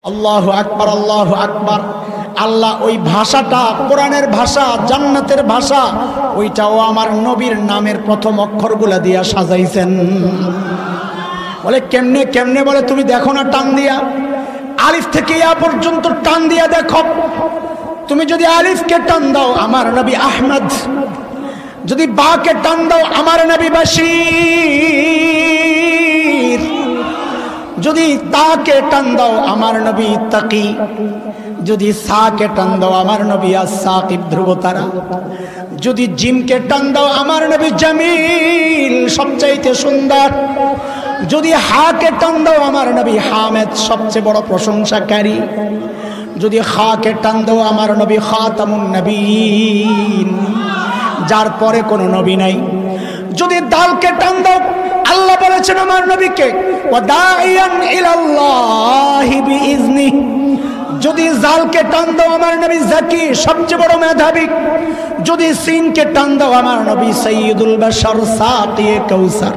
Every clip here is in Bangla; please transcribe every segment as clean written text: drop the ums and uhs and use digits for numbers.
আল্লাহু আকবার, আল্লাহু আকবার। আল্লাহ ওই ভাষাটা কোরআনের ভাষা, জান্নাতের ভাষা, ওইটাও আমার নবীর নামের প্রথম অক্ষরগুলা দিয়া সাজাইছেন। বলে কেমনে কেমনে? বলে তুমি দেখো না টান দিয়া, আলিফ থেকে ইয়া পর্যন্ত টান দিয়া দেখো। তুমি যদি আলিফকে টান দাও আমার নবী আহমদ, যদি বাকে টান দাও আমার নবী বাশীর, যদি তাকে টান দাও আমার নবী তাকি, যদি সাকে টান দাও আমার নবী আস-সাকিব ধ্রুবতারা, যদি জিমকে টান দাও আমার নবী জামিল সবচাইতে সুন্দর, যদি হাকে টান দাও আমার নবী হামেদ সবচেয়ে বড় প্রশংসাকারী, যদি খাকে টান দাও আমার নবী খাতামুন নবীন যার পরে কোনো নবী নাই, যদি দালকে টান দাও আল্লাহ বলেছেন আমার নবীকে ওয়াদাইয়ান ইলাল্লাহি বিইজনি, যদি জালকে টান দাও আমার নবী জাকি সবচেয়ে বড় মেধাবী, যদি সিনকে টান দাও আমার নবী সাইয়্যিদুল বাশার সাকিয়ে কাউসার,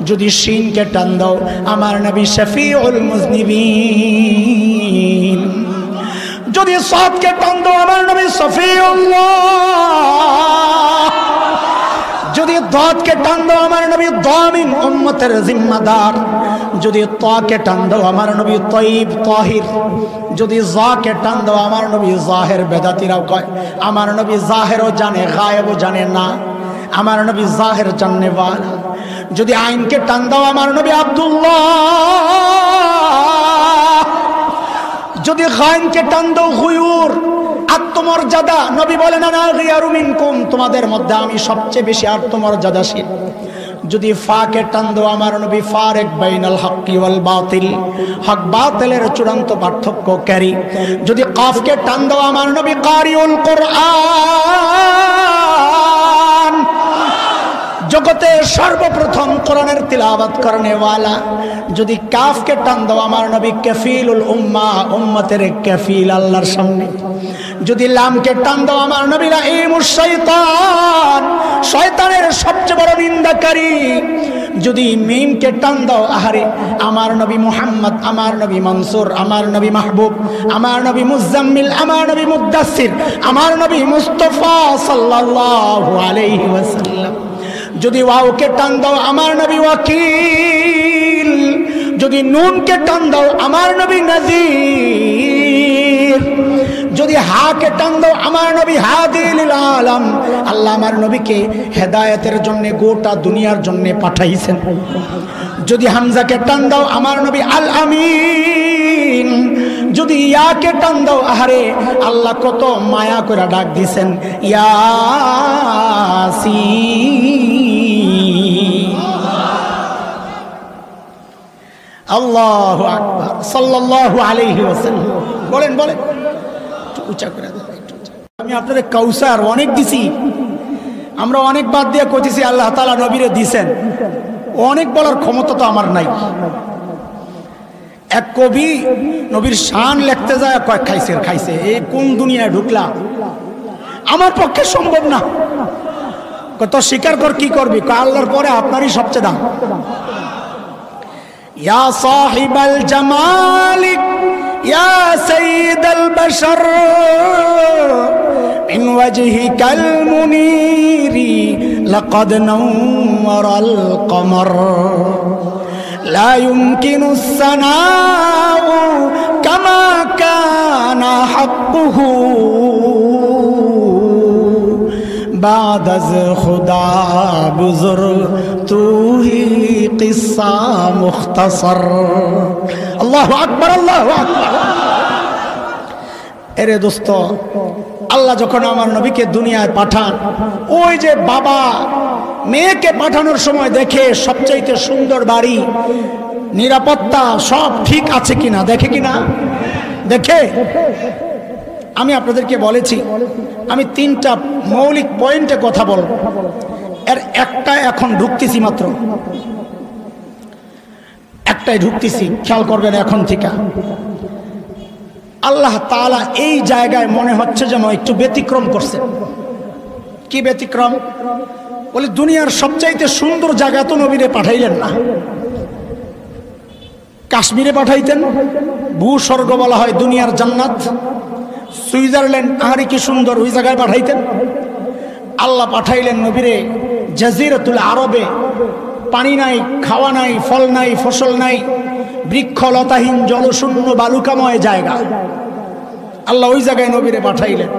যদি শিনকে টান দাও আমার নবী শফিউল মুজনিবিন, যদি সাদকে টান দাও আমার নবী সফিউল্লাহ, যদি দাদকে টান দাও আমার নবী দামিন উম্মতের জিম্মাদার, যদি তাকে টান দাও আমার নবী তাইব তাহির, যদি জাকে টান দাও আমার নবী জাহের। বেদাতিরাও কয় আমার নবী জাহেরও জানে গায়েবও জানে না, আমার নবী জাহের জাননে ওয়ালা। যদি আইনকে টান দাও আমার নবী আব্দুল্লাহ, যদি গায়নকে টান দাও গুয়ুর আত্মমর্যাদা, নবী বলেন আনা গিয়ারু মিনকুম, তোমাদের মধ্যে আমি সবচেয়ে বেশি আত্মমর্যাদাশীল। যদি ফাকে টান দাও আমার নবী ফারিক বাইনাল হক ওয়াল বাতিল, হক বাতিলের চূড়ান্ত পার্থক্যকারী। যদি কাফকে টান দাও আমার নবী কারিউল কুরআন, জগতে সর্বপ্রথম কোরআনের তিলাওয়াত করনে ওয়ালা। যদি কাফকে টান দাও আমার নবী কাফিলুল উম্মাহ, উম্মতের কাফিল আল্লাহর সামনে। যদি লামকে টান দাও আমার নবী লাঈমুশ শাইতান, শয়তানের সবচেয়ে বড় নিন্দাকারী। যদি মিমকে টান দাও আহারে আমার নবী মুহাম্মদ, আমার নবী মনসুর, আমার নবী মাহবুব, আমার নবী মুজাম্মিল, আমার নবী মুদ্দাসির, আমার নবী মুস্তাফা সাল্লাল্লাহু আলাইহি ওয়াসাল্লাম। যদি ওয়াওকে টান দাও আমার নবী ওয়াকিল, যদি নুনকে টান দাও আমার নবী নাযীর, যদি হাকে টান দাও আমার নবী হাদি লিল আলাম। আল্লাহ আমার নবীকে হেদায়েতের জন্য গোটা দুনিয়ার জন্য পাঠাইছেন। যদি হামজাকে টান দাও আমার নবী আল আমিন, যদি ইয়াকে টান দাও আহারে আল্লাহ কত মায়া করে ডাক দিয়েছেন ইয়াসিন। আল্লাহু আকবার সাল্লাল্লাহু আলাইহি ওয়াসাল্লাম। বলেন বলেন উচ্চারণ করে দেন। আমি আপনাদের কাউসার অনেক দিছি, আমরা অনেক বাদ দিয়ে কইতেছি আল্লাহ তাআলা নবীরে দিছেন, অনেক বলার ক্ষমতা তো আমার নাই। এক কবি নবীর শান লিখতে যায় কয় খাইছে খাইছে, এই কোন দুনিয়ায় ঢুকলা, আমার পক্ষে সম্ভব না। কত স্বীকার কর, কি করবি? আল্লাহর পরে আপনারই সবচেয়ে দাম। ইয়া সাহিবাল জামালিক ইয়া সাইয়্যিদাল বাশার মিন ওয়াজহিকাল মুনীরি লাকাদ নাওয়ারাল কমর লা ইউমকিনুস সানাউ কামা কানা হাক্কুহু बाद अज़ खुदा बुजुर्ग तू ही किस्सा मुख्तसर। अल्लाहु अकबर अल्लाहु अकबर। এরে দোস্ত, আল্লাহ যখন আমার নবীকে দুনিয়ায় পাঠান, ওই যে বাবা মেয়েকে পাঠানোর সময় দেখে সবচাইতে সুন্দর বাড়ি, নিরাপত্তা সব ঠিক আছে কিনা দেখে, কিনা দেখে। আমি আপনাদেরকে বলেছি আমি তিনটা মৌলিক পয়েন্টে কথা বলব, এর একটা এখন ঢুকতেছি, মাত্র একটাই ঢুকতেছি, খেয়াল করবেন এখন থেকে। আল্লাহ তাআলা এই জায়গায় মনে হচ্ছে যেন একটু ব্যতিক্রম করছে। কি ব্যতিক্রম? বলে দুনিয়ার সবচাইতে সুন্দর জায়গা তো নবীরে পাঠাইলেন না, কাশ্মীরে পাঠাইতেন, ভূস্বর্গ বলা হয় দুনিয়ার জান্নাত। সুইজারল্যান্ড আহারে কি সুন্দর, ওই জায়গায় পাঠাইতেন। আল্লাহ পাঠাইলেন নবীরে জাজিরাতুল আরবে, পানি নাই, খাওয়া নাই, ফল নাই, ফসল নাই, বৃক্ষলতাহীন জলশূন্য বালুকাময় জায়গা। আল্লাহ ওই জায়গায় নবীরে পাঠাইলেন।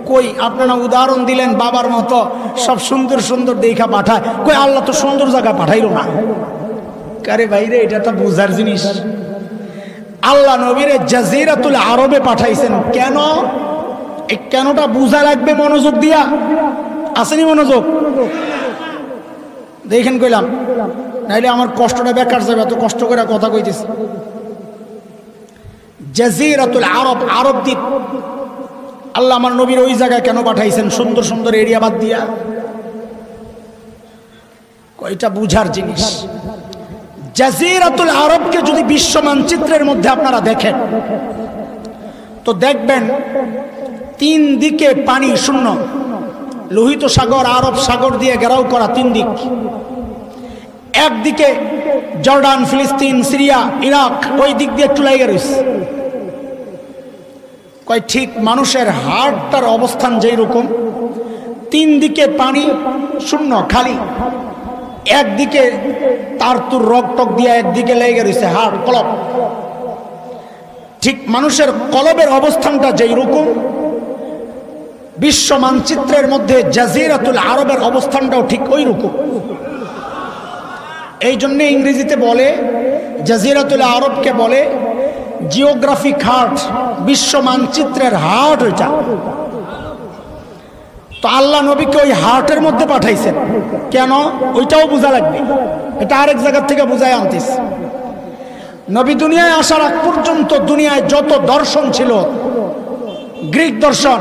কই আপনারা উদাহরণ দিলেন বাবার মতো সব সুন্দর সুন্দর দেখা পাঠায়, কই আল্লাহ তো সুন্দর জায়গা পাঠাইলো না। কারে ভাইরে, এটা তো বুঝার জিনিস। আল্লাহ নবীরে জাজিরাতুল আরবে পাঠাইছেন কেন? এই কেনটা বুঝা লাগবে মনোযোগ দিয়া। আসেনি মনোযোগ? দেখেন কইলাম, নাইলে আমার কষ্টটা বেকার যাবে, এত কষ্ট করে কথা কইতেছি। জাজিরাতুল আরব, আরব দ্বীপ। আল্লাহ আমার নবীর ওই জায়গায় কেন পাঠাইছেন? সুন্দর সুন্দর এরিয়া বাদ দিয়া। কয়টা বুঝার জিনিস। জাজিরাতুল আরবকে যদি বিশ্ব মানচিত্রের মধ্যে আপনারা দেখেন তো দেখবেন 3 দিকে পানি শূন্য, লোহিত সাগর, আরব সাগর দিয়ে ঘেরাও করা 3 দিক। একদিকে জর্ডান, ফিলিস্তিন, সিরিয়া, ইরাক, ওই দিক দিয়ে একটু লাইগা রয়েছে। কয় ঠিক মানুষের হার্টটার অবস্থান যেই রকম, 3 দিকে পানি শূন্য খালি, একদিকে তার তুর রক টক দিয়ে একদিকে লেগে রয়েছে হার্ট, কলব। ঠিক মানুষের কলবের অবস্থানটা যেই রকম, বিশ্ব মানচিত্রের মধ্যে জাজিরাতুল আরবের অবস্থানটাও ঠিক ওই রকম। এই জন্য ইংরেজিতে বলে জাজিরাতুল আরবকে বলে জিওগ্রাফিক হার্ট, বিশ্ব মানচিত্রের হার্ট ওইটা। তো আল্লাহ নবীকে ওই হার্টের মধ্যে পাঠাইছেন কেন? ওইটাও বোঝা লাগবে, এটা আরেক জায়গা থেকে বুঝায় আনতিস। নবী দুনিয়ায় আসার আগ পর্যন্ত দুনিয়ায় যত দর্শন ছিল, গ্রিক দর্শন,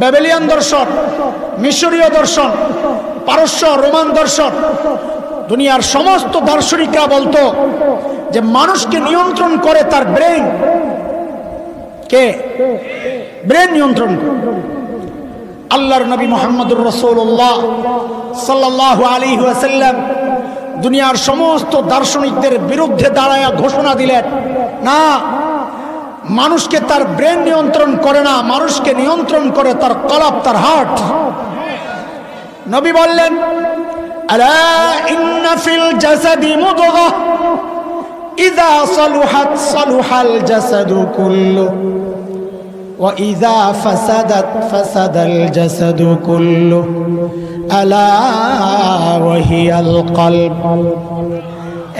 ব্যাবিলিয়ান দর্শন, মিশরীয় দর্শন, পারস্য রোমান দর্শন, দুনিয়ার সমস্ত দার্শনিকরা বলতো যে মানুষকে নিয়ন্ত্রণ করে তার ব্রেন। কে? ব্রেন নিয়ন্ত্রণ করে। আল্লাহর নবী মুহাম্মদুর রাসূলুল্লাহ সাল্লাল্লাহু আলাইহি ওয়াসাল্লাম দুনিয়ার সমস্ত দার্শনিকদের বিরুদ্ধে দাঁড়ায়া ঘোষণা দিলেন, না, মানুষকে তার ব্রেন নিয়ন্ত্রণ করে না, মানুষকে নিয়ন্ত্রণ করে তার কলব, তার হার্ট। নবী বললেন, আলা ইন্না ফিল জাসাদি মুদগা ইযা সালুহাত সালুহাল জাসাদু কুল্লু ওয়া ইযা ফাসাদাত ফাসাদাল জাসাদু কুল্লু আলা ওয়া হিয়াল কলব।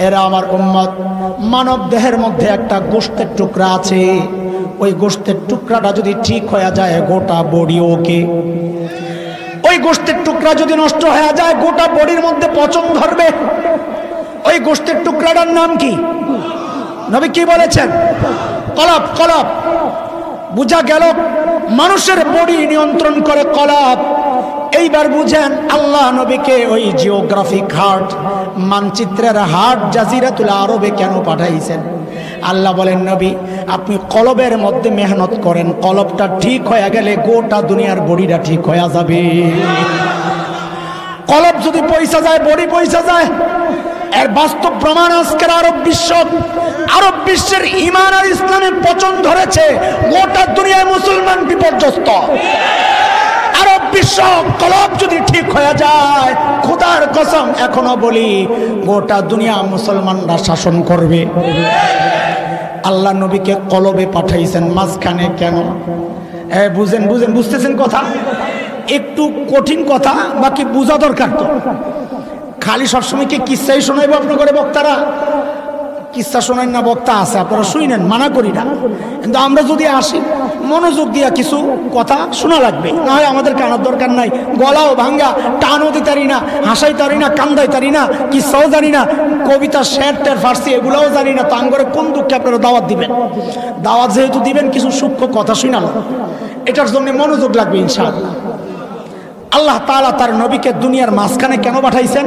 এরা আমার উম্মত, মানব দেহের মধ্যে একটা গোশতের টুকরা আছে, ওই গোশতের টুকরাটা যদি ঠিক হয়ে যায় গোটা বডি ওকে। ওই গোশতের টুকরা যদি নষ্ট হয়ে যায় গোটা বডির মধ্যে পচন ধরবে। ওই গোশতের টুকরাটার নাম কি? নবী কি বলেছেন? কলব। কলব বুঝা গেল মানুষের বডি নিয়ন্ত্রণ করে কলব। এইবার বুঝেন আল্লাহ নবীকে ওই জিওগ্রাফিক হার্ট, মানচিত্রের হার্ট জাজিরাতুল আরবে কেন পাঠাইছেন। আল্লাহ বলেন, নবী আপনি কলবের মধ্যে মেহনত করেন, কলবটা ঠিক হয়ে গেলে গোটা দুনিয়ার বডিটা ঠিক হয়ে যাবে। কলব যদি পয়সা যায় বডি পয়সা যায়। এর বাস্তব প্রমাণ আজকের আরব বিশ্বের ঈমান আর ইসলামের পচন ধরেছে। গোটা দুনিয়ায় মুসলমান বিপর্যস্ত। আরব বিশ্ব কলব যদি ঠিক হয়ে যায়, খোদার কসম এখনো বলি গোটা দুনিয়া মুসলমানরা শাসন করবে। আল্লাহ নবীকে কলবে পাঠাইছেন মাঝখানে কেন? বুঝতেছেন কথা? একটু কঠিন কথা, বাকি বোঝা দরকার। তো খালি সবসময় কি কিস্সাই শোনাইব আপনার করে বক্তারা? কিস্সা শোনান না, বক্তা আছে, আপনারা শুনেন, মানা করি না। কিন্তু আমরা যদি আসি মনোযোগ দিয়া কিছু কথা শোনা লাগবে, না হয় আমাদের কানার দরকার নাই। গলাও ভাঙ্গা, টানও দিতারি না, হাসাই তারি না, কান্দাই তারি না, কিস্সাও জানি না, কবিতা, শের টের, ফার্সি এগুলাও জানি না। তো আঙ্গরে কোন দুঃখে আপনারা দাওয়াত দিবেন? দাওয়াত যেহেতু দিবেন কিছু সূক্ষ্ম কথা শুনালো, এটার জন্য মনোযোগ লাগবে ইনশাআল্লাহ। আল্লাহ তাআলা তার নবীকে দুনিয়ার মাঝখানে কেন পাঠাইছেন?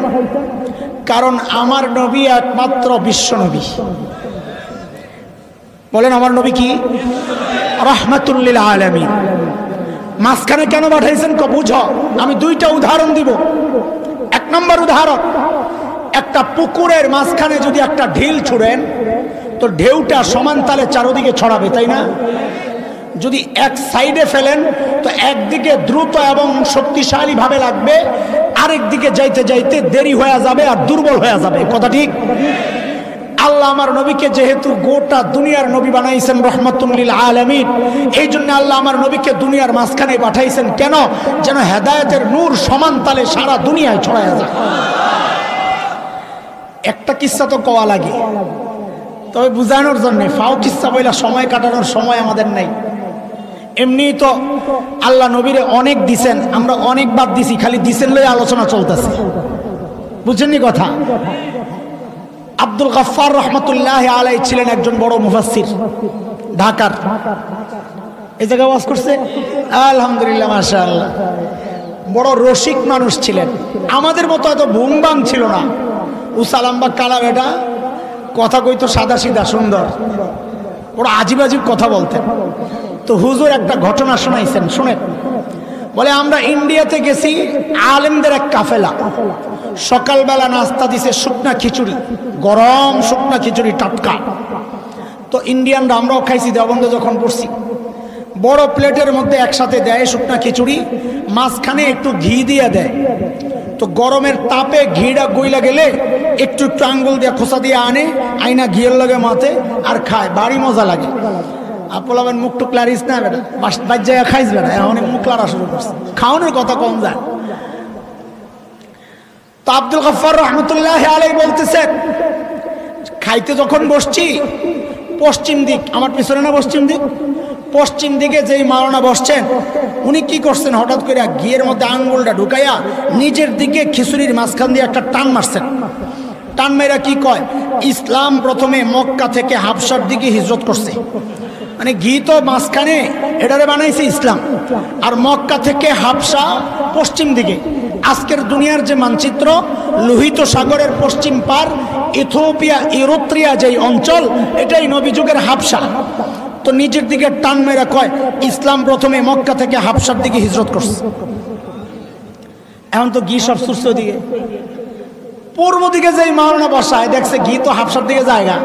কারণ আমার নবী একমাত্র বিশ্ব নবী। বলেন আমার নবী কি? রাহমাতুল লিল আলামিন। মাঝখানে কেন পাঠাইছেন বুঝো। আমি 2টা উদাহরণ দিব। 1 নম্বর উদাহরণ, একটা পুকুরের মাঝখানে যদি একটা ঢিল ছুড়েন, তো ঢেউটা সমান তালে চারদিকে ছড়াবে, তাই না? যদি এক সাইডে ফেলেন তো একদিকে দ্রুত এবং শক্তিশালী ভাবে লাগবে, আরেক দিকে যাইতে যাইতে দেরি হয়ে যাবে আর দুর্বল হয়ে যাবে। কথা ঠিক? আল্লাহ আমার নবীকে যেহেতু গোটা দুনিয়ার নবী বানাইছেন রহমাতুল লিল আলামিন, এই জন্য আল্লাহ আমার নবীকে দুনিয়ার মাঝখানে পাঠাইছেন। কেন? যেন হেদায়েতের নূর সমান তালে সারা দুনিয়ায় ছড়ায় যায়। একটা কিস্সা তো কওয়া লাগে, তবে বুঝানোর জন্য। ফাও কিস্সা বইলা সময় কাটানোর সময় আমাদের নাই। এমনি তো আল্লাহ নবীরে অনেক দিছেন, আমরা অনেক বাদ দিছি, খালি দিছেন লই আলোচনা চলতেছে। বুঝছেননি কথা? আব্দুল গফফার রহমতুল্লাহ আলাইহি ছিলেন একজন বড় মুফাসসির, ঢাকার। এই জায়গায় ওয়াজ করছে, আলহামদুলিল্লাহ, মাশাআল্লাহ। বড় রসিক মানুষ ছিলেন, আমাদের মতো এত বুমবাং ছিল না। উসালাম্বা কালা বেটা, কথা কইতো সাদা সিধা সুন্দর, বড় আজিব আজিব কথা বলতেন। তো হুজুর একটা ঘটনা শোনাইছেন, শুনেন। বলে, আমরা ইন্ডিয়াতে গেছি, আলেমদের এক কাফেলা। সকালবেলা নাস্তা দিছে শুকনা খিচুড়ি, গরম শুকনা খিচুড়ি, টাটকা। তো ইন্ডিয়ানরা, আমরাও খাইছি দেওবন্দে যখন পড়ছি, বড় প্লেটের মধ্যে একসাথে দেয় শুকনা খিচুড়ি, মাঝখানে একটু ঘি দিয়ে দেয়। তো গরমের তাপে ঘিটা গইলা গেলে একটু একটু আঙ্গুল দিয়ে খোসা দিয়ে আনে, আইনা ঘিয়ের লগে মাথে আর খায়, বাড়ি মজা লাগে। আপলাবেন মুখ টুক লারিস না বেটা, বাজ জায়গা খাইস বেটা, অনেক মুখ লারা শুরু করছে, খাওয়ানোর কথা কম যায়। তো আব্দুল গফফার রহমতুল্লাহ আলাইহি বলতেছেন, খাইতে যখন বসছি, পশ্চিম দিক, আমার পিছনে না পশ্চিম দিক, পশ্চিম দিকে যেই মাওলানা বসছেন, উনি কি করছেন, হঠাৎ করে ঘিয়ের মধ্যে আঙ্গুলটা ঢুকাইয়া নিজের দিকে খিচুড়ির মাঝখান দিয়ে একটা টান মারছেন। টান মেয়েরা কি কয়, ইসলাম প্রথমে মক্কা থেকে হাবশার দিকে হিজরত করছে। মানে ঘি তো মাঝখানে, এটারে বানাইছে ইসলাম, আর মক্কা থেকে হাবশা পশ্চিম দিকে। আজকের দুনিয়ার যে মানচিত্র, লোহিত সাগরের পশ্চিম পার ইথিওপিয়া, ইরিত্রিয়া যেই অঞ্চল, এটাই নবী যুগের হাবশা। তো নিজের দিকে টান মেরা কয়, ইসলাম প্রথমে মক্কা থেকে হাবশার দিকে হিজরত করছে। এখন তো ঘি সব সুস্থ দিকে, পূর্ব দিকে যেই মাওলানা বসায়, দেখছে ঘি তো হাবশার দিকে জায়গা।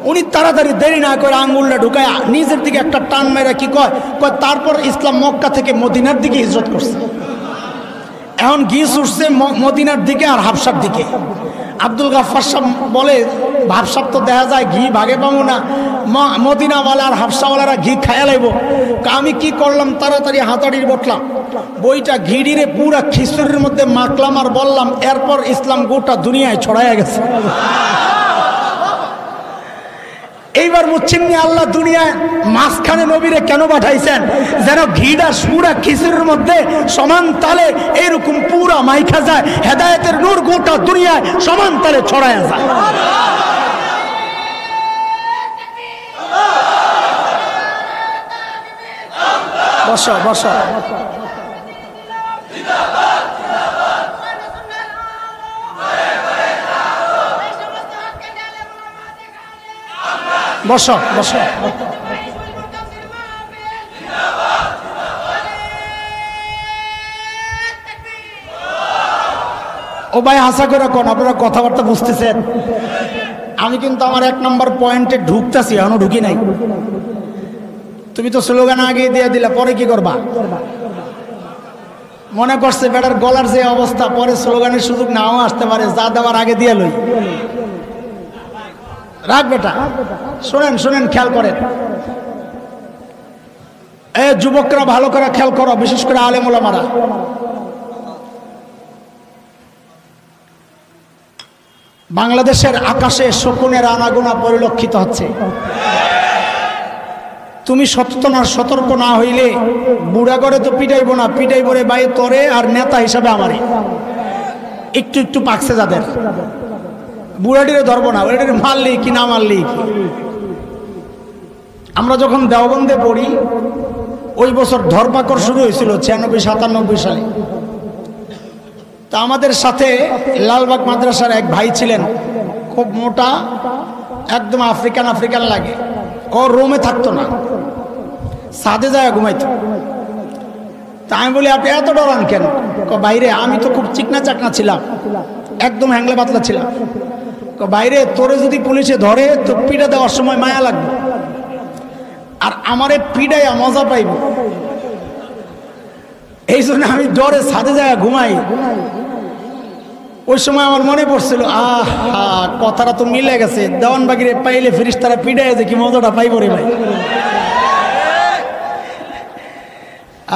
উনি তাড়াতাড়ি দেরি না করে আঙ্গুলটা ঢুকায় নিজের দিকে একটা টান মেরা কি কয়, তারপর ইসলাম মক্কা থেকে মদিনার দিকে হিজরত করছে। এখন ঘি ছুটছে মদিনার দিকে আর হাবশার দিকে। আব্দুল গফফার সাহেব বলে, হাবশার তো দেখা যায় ঘি ভাগে পাবো না, মদিনাওয়ালা আর হাবশাওয়ালারা ঘি খায়া লাইব। আমি কি করলাম, তাড়াতাড়ি হাতাড়ির বটলাম, বইটা ঘিড়িরে পুরা খিচুড়ির মধ্যে মাখলাম আর বললাম, এরপর ইসলাম গোটা দুনিয়ায় ছড়াইয়া গেছে। এইবার বুঝছেন নি আল্লাহ দুনিয়ায় মাঝখানে নবীরে কেন পাঠাইছেন? যেন ঘিটা পুরা খিচুড়ির মধ্যে সমান তালে এরকম পুরা মাইখা যায়, হেদায়েতের নূর গোটা দুনিয়ায় সমান তালে ছড়ায়া যায়। বসো বসো, বসো বসো। ও ভাই, হাসা করে কোন, আপনারা কথাবার্তা বুঝতেছেন? আমি কিন্তু আমার 1 নম্বর পয়েন্টে ঢুকতেছি, এখনো ঢুকি নাই। তুমি তো স্লোগান আগে দিয়ে দিলা, পরে কি করবা? মনে করছে বেটার গলার যে অবস্থা, পরে স্লোগানের সুযোগ নাও আসতে পারে, যা দেওয়ার আগে দিয়ে লই। রাখ বেটা, শোনেন শোনেন, খেয়াল করেন। যুবকরা ভালো করে খেয়াল করো, বিশেষ করে আলেম ওলামারা। বাংলাদেশের আকাশে শকুনের আনাগোনা পরিলক্ষিত হচ্ছে। তুমি সতর্ক না হইলে বুড়া করে তো পিটাইব না, পিটাইব রে ভাই তরে, আর নেতা হিসাবে আমারে। একটু একটু পাকছে যাদের, বুড়াটিরে ধরবো না, ওইটারে মারলি কি না মারলি কি। আমরা যখন দেওবন্দে পড়ি, ওই বছর ধরপাকড় শুরু হয়েছিল 96-97 সালে। তা আমাদের সাথে লালবাগ মাদ্রাসার এক ভাই ছিলেন, খুব মোটা, একদম আফ্রিকান আফ্রিকান লাগে। ও রুমে থাকতো না, ছাদে যায় ঘুমাইতো। তা আমি বলি, আপনি এত ডরান কেন? বাইরে আমি তো খুব চিকনা চাকনা ছিলাম, একদম হ্যাংলা পাতলা ছিলাম। বাইরে তোরে যদি পুলিশে ধরে তো পিঠা দেওয়ার সময় মায়া লাগবে, আর আমারে পিঠাইয়া মজা পাইব। এই জন্য আমি ডরে ছাদে যায় ঘুমাই। ওই সময় আমার মনে পড়ছিল, কথাটা তো মিলে গেছে, দেওয়ানবাগিরে পাইলে ফেরেশতারা পিঠাইয়া যে কি মজাটা পাইব রে ভাই।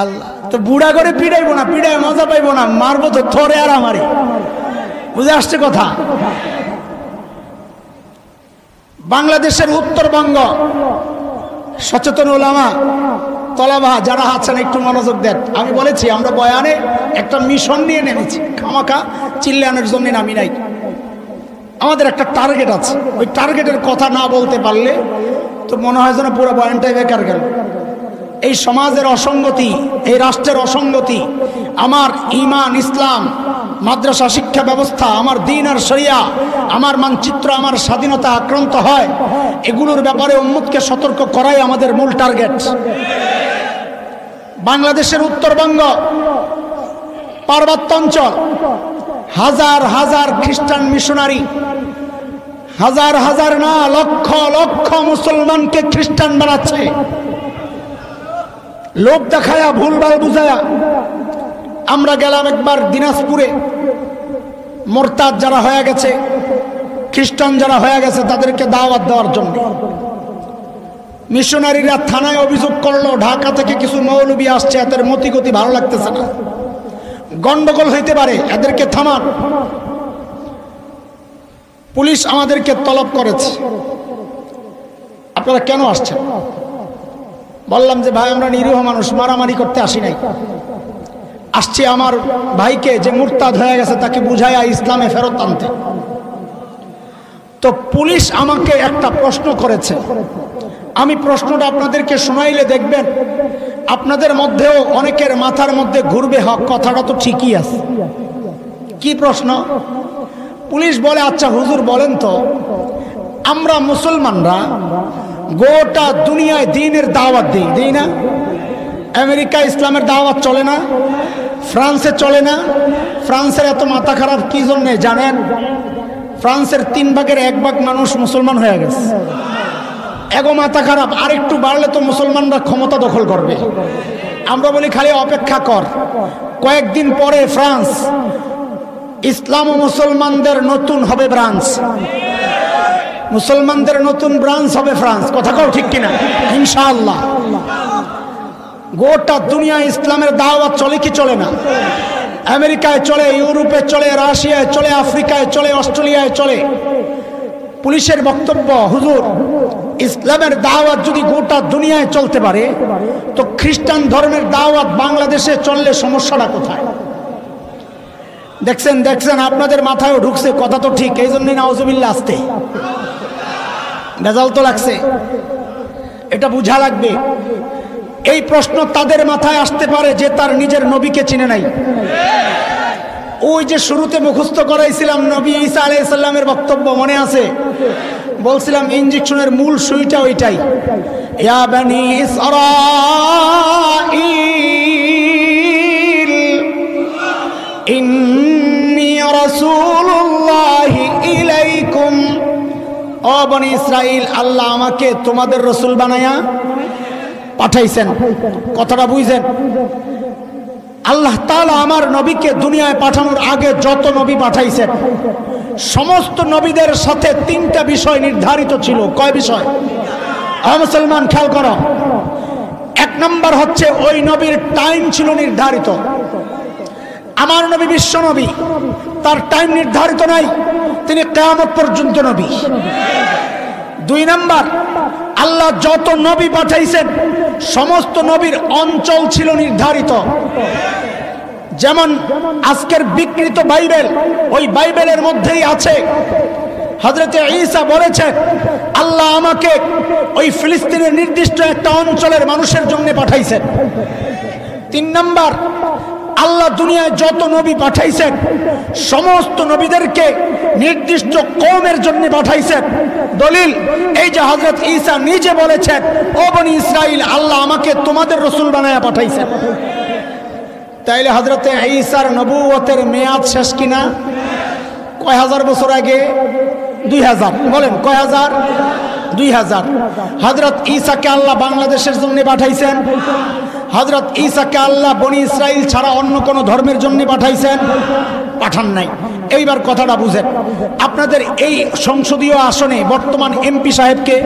আল্লাহ তো বুড়া করে পিড়াইবো না, পিড়ায় মজা পাইবো না, মারবো তো থরে আর আমারে। বুঝে আসছে কথা? বাংলাদেশের উত্তরবঙ্গ সচেতন ওলামা তলাবা যারা আছেন একটু মনোযোগ দেন। আমি বলেছি আমরা বয়ানে একটা মিশন নিয়ে নেমেছি, খামাখা চিল্লানোর জন্য নামি নাই। আমাদের একটা টার্গেট আছে, ওই টার্গেটের কথা না বলতে পারলে তো মনে হয় যেন পুরো বয়ানটাই বেকার গেল। এই সমাজের অসঙ্গতি, এই রাষ্ট্রের অসঙ্গতি, আমার ঈমান ইসলাম, মাদ্রাসা শিক্ষা ব্যবস্থা, আমার দ্বীন আর শরিয়া, আমার মানচিত্র, আমার স্বাধীনতা আক্রান্ত হয়, এগুলোর ব্যাপারে উম্মতকে সতর্ক করাই আমাদের মূল টার্গেট। বাংলাদেশের উত্তরবঙ্গ পার্বত্য অঞ্চল, হাজার হাজার খ্রিস্টান মিশনারি, হাজার হাজার না লক্ষ লক্ষ মুসলমানকে খ্রিস্টান বানাচ্ছে, লোভ দেখায়া ভুলভাল বুঝায়া। আমরা গেলাম একবার দিনাজপুরে, মোরতাদ যারা হয়ে গেছে, খ্রিস্টান যারা হয়ে গেছে তাদেরকে দাওয়াত দেওয়ার জন্য। মিশনারিরা থানায় অভিযোগ করলো ঢাকা থেকে কিছু মৌলবী আসছে, এদের মতিগতি ভালো লাগতেছে না, গন্ডগোল হইতে পারে, এদেরকে থামান। পুলিশ আমাদেরকে তলব করেছে, আপনারা কেন আসছেন? বললাম যে ভাই আমরা নিরীহ মানুষ, মারামারি করতে আসি নাই, আসছি আমার ভাইকে যে মুরতাদ হয়ে গেছে তাকে বুঝাইয়া ইসলামে ফেরত আনতে। তো পুলিশ আমাকে একটা প্রশ্ন করেছে, আমি প্রশ্নটা আপনাদেরকে শোনাইলে দেখবেন আপনাদের মধ্যেও অনেকের মাথার মধ্যে ঘুরবে, হক কথাটা তো ঠিকই আছে। কি প্রশ্ন? পুলিশ বলে, আচ্ছা হুজুর বলেন তো, আমরা মুসলমানরা গোটা দুনিয়ায় দ্বীনের দাওয়াত দিই না? আমেরিকা ইসলামের দাওয়াত চলে না, ফ্রান্সে চলে না। ফ্রান্সের এত মাথা খারাপ কি জন্যে জানেন? ফ্রান্সের 3 ভাগের 1 ভাগ মানুষ মুসলমান হয়ে গেছে, এগো মাথা খারাপ, আরেকটু বাড়লে তো মুসলমানরা ক্ষমতা দখল করবে। আমরা বলি খালি অপেক্ষা কর, কয়েকদিন পরে ফ্রান্স ইসলাম ও মুসলমানদের নতুন হবে ব্রাঞ্চ, মুসলমানদের নতুন ব্রাঞ্চ হবে ফ্রান্স। কথা কও ঠিক কিনা? ইনশাআল্লাহ। গোটা দুনিয়া ইসলামের দাওয়াত চলে কি চলে না? আমেরিকায় চলে, ইউরোপে চলে, রাশিয়ায় চলে, আফ্রিকায় চলে, অস্ট্রেলিয়ায় চলে। পুলিশের বক্তব্য, হুজুর ইসলামের দাওয়াত যদি গোটা দুনিয়ায় চলতে পারে তো খ্রিস্টান ধর্মের দাওয়াত বাংলাদেশে চললে সমস্যাটা কোথায়? দেখছেন দেখছেন আপনাদের মাথায়ও ঢুকছে, কথা তো ঠিক, এই জন্যই নাউজুবিল্লাহ আসতে বেজাল তো লাগছে, এটা বুঝা লাগবে। এই প্রশ্ন তাদের মাথায় আসতে পারে যে তার নিজের নবীকে চিনে নাই। ওই যে শুরুতে মুখস্থ করাইছিলাম নবী ঈসা আলাইহিস সালামের বক্তব্য মনে আছে? বলছিলাম ইনজেকশনের মূল সুইটা ওইটাই, ইয়া বানি ইসরাঈল ইন্নী রাসূলুল্লাহি ইলাইকুম। ও বনি ইসরাইল, আল্লাহ আমাকে তোমাদের রসুল বানায়া পাঠাইছেন। কথাটা বুঝছেন? আল্লাহ তাআলা আমার নবীকে দুনিয়ায় পাঠানোর আগে যত নবী পাঠাইছেন সমস্ত নবীদের সাথে 3টা বিষয় নির্ধারিত ছিল। কয় বিষয়? মুসলমান খেয়াল করো। 1 নম্বর হচ্ছে ওই নবীর টাইম ছিল নির্ধারিত। আমার নবী বিশ্ব নবী, তার টাইম নির্ধারিত নাই, তিনি কিয়ামত পর্যন্ত নবী। 2 নম্বর, আল্লাহ যত নবী পাঠাইছেন সমস্ত নবীর অঞ্চল ছিল নির্ধারিত। যেমন আজকের বিকৃত বাইবেল, ওই বাইবেলের মধ্যেই আছে হযরত ঈসা বলেছেন আল্লাহ আমাকে ওই ফিলিস্তিনের নির্দিষ্ট একটা অঞ্চলের মানুষের জন্য পাঠাইছেন। 3 নম্বর, আল্লাহ দুনিয়ায় যত নবী পাঠাইছেন সমস্ত নবীদেরকে নির্দিষ্ট কওমের জন্য পাঠাইছেন। দলিল এই যে হযরত ঈসা নিজে বলেছেন, ও বনি ইসরাইল, আল্লাহ আমাকে তোমাদের রসুল বানায়া পাঠাইছেন। তাইলে হযরত ঈসার নবুয়তের মেয়াদ শেষ কিনা? কয় হাজার বছর আগে? 2000 বলেন কয় হাজার? 2000। হযরত ঈসাকে আল্লাহ বাংলাদেশের জন্য পাঠাইছেন। হযরত ঈসাকে আল্লাহ বনি ইসরাইল ছাড়া অন্য কোন ধর্মের জন্য পাঠাইছেন? পাঠান নাই। এইবার কথাটা বুঝেন, আপনাদের এই সংসদীয় আসনে বর্তমান এমপি সাহেবকে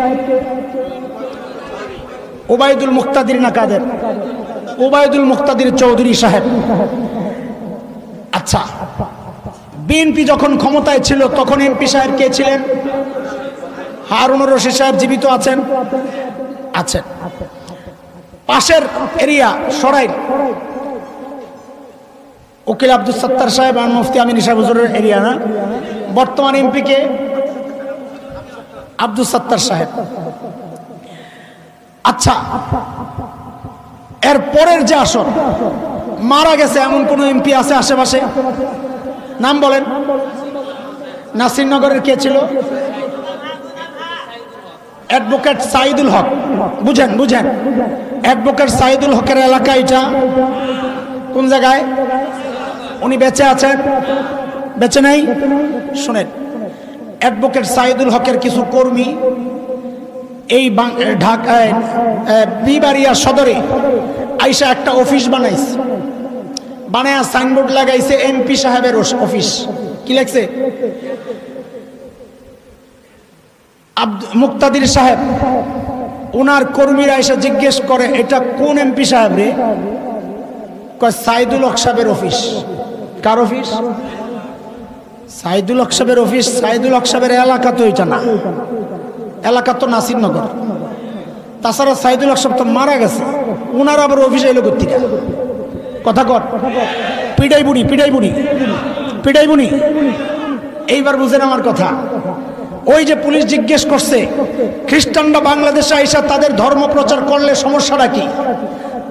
ওবায়দুল মুক্তাদির না কাদের? ওবায়দুল মুক্তাদির চৌধুরী সাহেব। আচ্ছা, বিএনপি যখন ক্ষমতায় ছিল তখন এমপি সাহেব কে ছিলেন? হারুনুর রশিদ সাহেব জীবিত আছেন? আছেন। পাশের এরিয়া সরাইল উকিল আব্দুল সত্তার সাহেব আর মুফতি আমিন সাহেব হুজুরের এরিয়া না? বর্তমান এমপি কে? আব্দুল সত্তার সাহেব। আচ্ছা, এর পরের যে আসন মারা গেছে এমন কোন এমপি আছে আশেপাশে? নাম বলেন। নাসিরনগরের কে ছিল? অ্যাডভোকেট সাইদুল হক। বুঝেন বুঝেন, অ্যাডভোকেট সাইদুল হকের এলাকা এটা কোন জায়গায়? উনি বেঁচে আছেন? বেঁচে নাই? শুনেন, অ্যাডভোকেট সাইদুল হকের কিছু কর্মী এই ঢাকায় বিবাড়িয়া সদরে আইসা একটা অফিস বানাইছে, বানায়া সাইনবোর্ড লাগাইছে এমপি সাহেবের অফিস। কি লেখছে? মুক্তাদির সাহেব। ওনার কর্মীরা এসে জিজ্ঞেস করে এটা কোন এমপি সাহেব রে? কয় সাইদুল হক সাহেবের অফিস। কার অফিস? সাইদুল হক সাহেবের অফিস। সাইদুল হক সাহেবের এলাকা তো এটা না, এলাকা তো নাসিরনগর। তাছাড়া সাইদুল হক সাহেব তো মারা গেছে, ওনার আবার অফিসে এলো কোত্থেকে? কথা কর। পিডাই বুড়ি, পিডাই বুড়ি, পিডাই বুড়ি। এইবার বুঝেন আমার কথা। ওই যে পুলিশ জিজ্ঞেস করছে খ্রিস্টানরা বাংলাদেশে আইসা তাদের ধর্ম প্রচার করলে সমস্যাটা কি?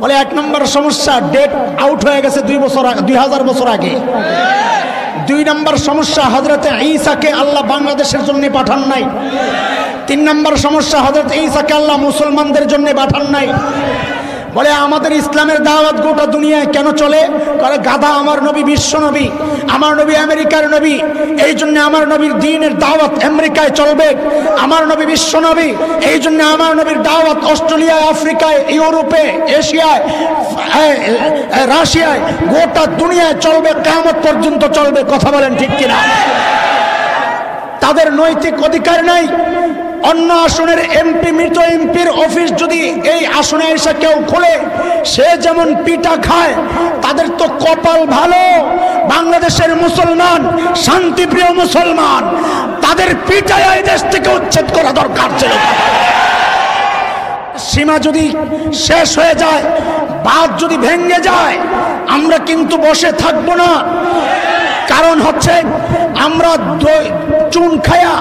বলে 1 নম্বর সমস্যা, ডেট আউট হয়ে গেছে 2000 বছর আগে। 2 নম্বর সমস্যা, হযরতে ঈসাকে আল্লাহ বাংলাদেশের জন্য পাঠান নাই। 3 নম্বর সমস্যা, হযরত ঈসাকে আল্লাহ মুসলমানদের জন্য পাঠান নাই। বলে আমাদের ইসলামের দাওয়াত গোটা দুনিয়ায় কেন চলে? করে গাধা, আমার নবী বিশ্ব নবী, আমার নবী আমেরিকার নবী, এই জন্য আমার নবীর দ্বীনের দাওয়াত আমেরিকায় চলবে। আমার নবী বিশ্ব নবী, এই জন্য আমার নবীর দাওয়াত অস্ট্রেলিয়ায়, আফ্রিকায়, ইউরোপে, এশিয়ায়, রাশিয়ায়, গোটা দুনিয়ায় চলবে, কিয়ামত পর্যন্ত চলবে। কথা বলেন ঠিক কিনা? তাদের নৈতিক অধিকার নাই। অন্য আসনের এমপি, মৃত এমপির অফিস যদি এই আসনে এসে কেউ খোলে, সে যেমন পিটা খায়, তাদের তো কপাল ভালো। বাংলাদেশের মুসলমান, শান্তিপ্রিয় মুসলমান, তাদের পিটায় এই দেশ থেকে উচ্ছেদ করা দরকার ছিল। সীমা যদি শেষ হয়ে যায়, বাঁধ যদি ভেঙে যায়, আমরা কিন্তু বসে থাকবো না। কারণ হচ্ছে আমরা চুন খায়া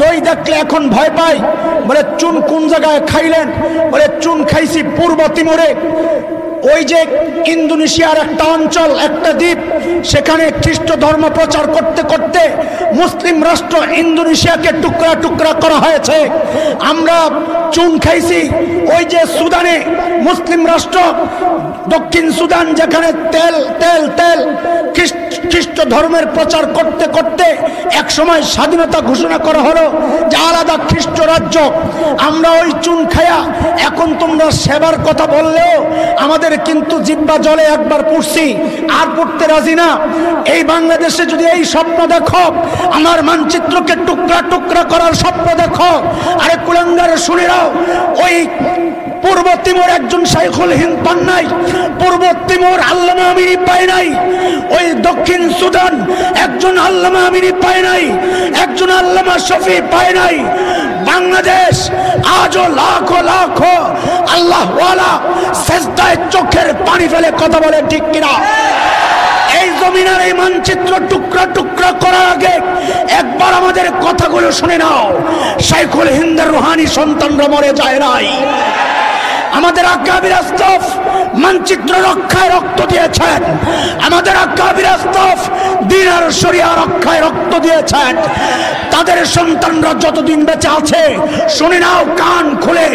দই দেখলে এখন ভয় পাই। বলে চুন কোন জায়গায় খাইলেন? বলে চুন খাইছি পূর্ব তিমুরে। ওই যে ইন্দোনেশিয়ার একটা অঞ্চল, একটা দ্বীপ, সেখানে খ্রিস্ট ধর্ম প্রচার করতে করতে মুসলিম রাষ্ট্র ইন্দোনেশিয়াকে টুকরা টুকরা করা হয়েছে। আমরা চুন খাইছি ওই যে সুদানে, মুসলিম রাষ্ট্র দক্ষিণ সুদান, যেখানে তেল তেল তেল খ্রিস্ট ধর্মের প্রচার করতে করতে এক সময় স্বাধীনতা ঘোষণা করা হলো যে আলাদা খ্রিস্ট রাজ্য। আমরা ওই চুন খায়া এখন তোমরা সেবার কথা বললেও আমাদের কিন্তু জিহ্বা জলে একবার পড়ছি, আর পড়তে রাজি না। এই বাংলাদেশে যদি এই স্বপ্ন দেখো, আমার মানচিত্রকে টুকরা টুকরা করার স্বপ্ন দেখো, আরে কুলাঙ্গার শুনে নাও, ওই পূর্ব তিমুর একজন শাইখুল হিন্দ পান নাই, পূর্ব তিমুর আল্লামা আমিনী পায় নাই, ওই দক্ষিণ সুদান একজন আল্লামা আমিনী পায় নাই, একজন আল্লামা শফি পায় নাই। বাংলাদেশ আজও লাখো লাখো আল্লাহওয়ালা সেজদায় চোখের পানি ফেলে কথা বলে ঠিক কিনা? এই জমিনের এই মানচিত্র টুকরা টুকরা করার আগে একবার আমাদের কথাগুলো শুনে নাও। শাইখুল হিন্দের রুহানি সন্তানরা মরে যায় নাই। আমাদের আকাবির আস্তফ মানচিত্র রক্ষায় রক্ত দিয়েছেন, আমাদের আকাবির আস্তফ দ্বীন আর শরিয়া রক্ষায় রক্ত দিয়েছেন। তাদের সন্তানরা যতদিন বেঁচে আছে, শুনে নাও কান খুলে,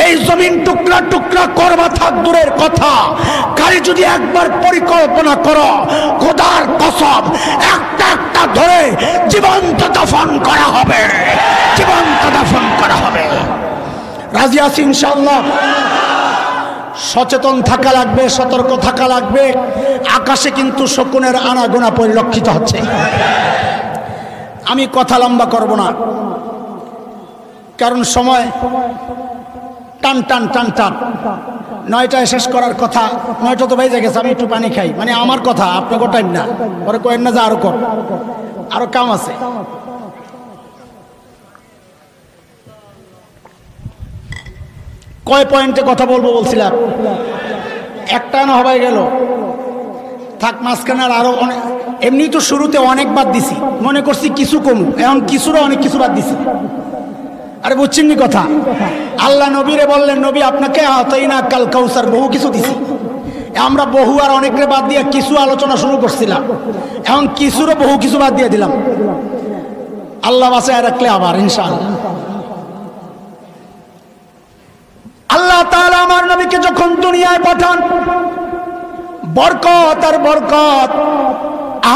এই জমিন টুকরা টুকরা করবা থাক দূরের কথা, খালি যদি একবার পরিকল্পনা করো, খোদার কসম একটা একটা হাতটা ধরে জীবন্ত দাফন করা হবে, জীবন্ত দাফন করা হবে। রাজি আছি ইনশাআল্লাহ? সচেতন থাকা লাগবে, সতর্ক থাকা লাগবে। আকাশে কিন্তু শকুনের আনাগোনা পরিলক্ষিত হচ্ছে। আমি কথা লম্বা করব না, কারণ সময় টান টান টান টান। 9টায় শেষ করার কথা, 9টা তো বেজে গেছে। আমি একটু পানি খাই, মানে আমার কথা, আপনাকে টাইম না। পরে কয়েন না যে আরো কর, আরো কাম আছে। কয় পয়েন্টে কথা বলবো বলছিলাম? একটা না হবাই গেল, থাক মাঝখানে আরো অনেক। এমনি তো শুরুতে অনেক বাদ দিছি, মনে করছি কিছু কমু, এখন কিছুরও অনেক কিছু বাদ দিছি। আরে বুঝছেন নি কথা? আল্লাহ নবীরে বললেন, নবী আপনাকে আতাইনা কাল কাউসার, বহু কিছু দিছি। আমরা বহু আর অনেকরে বাদ দিয়ে কিছু আলোচনা শুরু করছিলাম, এখন কিছুরও বহু কিছু বাদ দিয়ে দিলাম। আল্লাহ বাসায় রাখলে আবার ইনশাআল্লাহ। আল্লাহ তাআলা আমার নবীকে যখন দুনিয়ায় পাঠান, বরকত আর বরকত।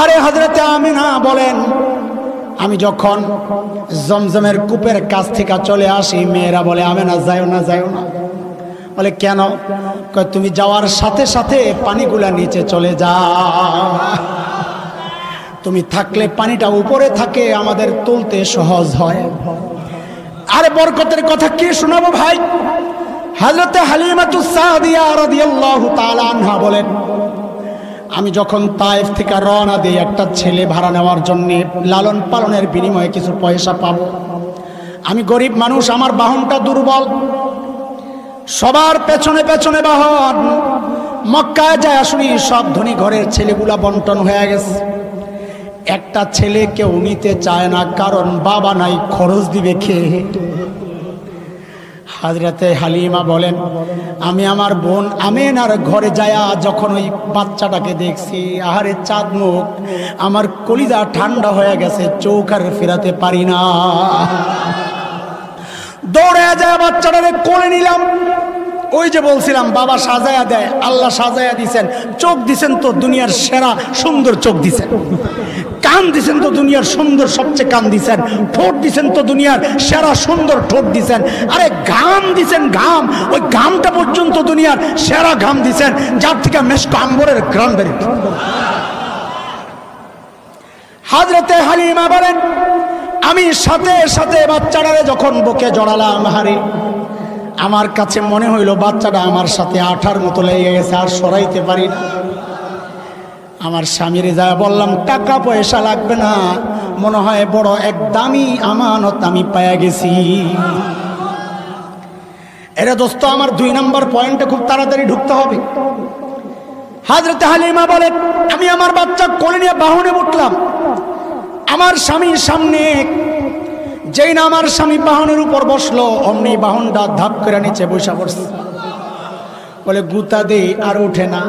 আরে হযরতে আমিনা বলেন, আমি যখন জমজমের কূপের কাছ থেকে চলে আসি, মেয়েরা বলে আমিনা যাও না, যাও না। বলে কেন? কয় তুমি যাওয়ার সাথে সাথে পানিগুলা নিচে চলে যাও, তুমি থাকলে পানিটা উপরে থাকে, আমাদের তুলতে সহজ হয়। আরে বরকতের কথা কি শোনাবো ভাই? হযরতে হালিমাতুস সাদিয়া রাদিয়াল্লাহু তাআলা আনহা বলেন, আমি যখন তায়েফ থেকে রওনা দিই একটা ছেলে ভাড়া নেওয়ার জন্য, লালন পালনের বিনিময়ে কিছু পয়সা পাবো। আমি গরিব মানুষ, আমার বাহনটা দুর্বল, সবার পেছনে পেছনে বাহন। মক্কায় যায় শুনি সব ধনী ঘরের ছেলেগুলা বন্টন হয়ে গেছে। একটা ছেলে কেউ নিতে চায় না, কারণ বাবা নাই, খরচ দিবে খেয়ে। হযরতে হালিমা বলেন, আমি আমার বোন আমিনার ঘরে যায়া যখন ওই বাচ্চাটাকে দেখছি, আহারে চাঁদ মুখ, আমার কলিজা ঠান্ডা হয়ে গেছে, চোখ আর ফেরাতে পারি না। দৌড়ে যায় বাচ্চাটারে কোলে নিলাম। ওই যে বলছিলাম বাবা সাজায়া দেয়, আল্লাহ সাজায়া দিছেন। চোখ দিছেন তো দুনিয়ার সেরা সুন্দর চোখ দিছেন, কান দিছেন তো দুনিয়ার সুন্দর সবচেয়ে কান দিছেন, ঠোঁট দিছেন তো দুনিয়ার সেরা সুন্দর ঠোঁট দিছেন। আরে ঘাম দিছেন, ঘাম, ওই ঘামটা পর্যন্ত দুনিয়ার সেরা ঘাম দিছেন, যার থেকে মেশক আম্বরের ঘ্রাণ বের। হযরতে হালিমা বলেন, আমি সাথে সাথে বাচ্চাটারে যখন বুকে জড়ালাম, হারে আমার কাছে মনে হইল বাচ্চাটা আমার সাথে আঠার মতো লেগে গেছে, আর সরাইতে পারি না। আমার স্বামীরে যা বললাম, টাকা পয়সা লাগবে না, মনে হয় বড় এক দামি আমানত আমি পাইয়া গেছি। এরা দোস্ত, আমার 2 নম্বর পয়েন্টে খুব তাড়াতাড়ি ঢুকতে হবে। হযরতে হালিমা বলে, আমি আমার বাচ্চা কোলে নিয়ে বাহনে উঠলাম। আমার স্বামীর সামনে, যেই না আমার স্বামী বাহনের উপর বসলো, অমনি বাহনটা ধাপ করে নিচে বসে পড়ছে। বলে গুতা দে, আর ওঠে না।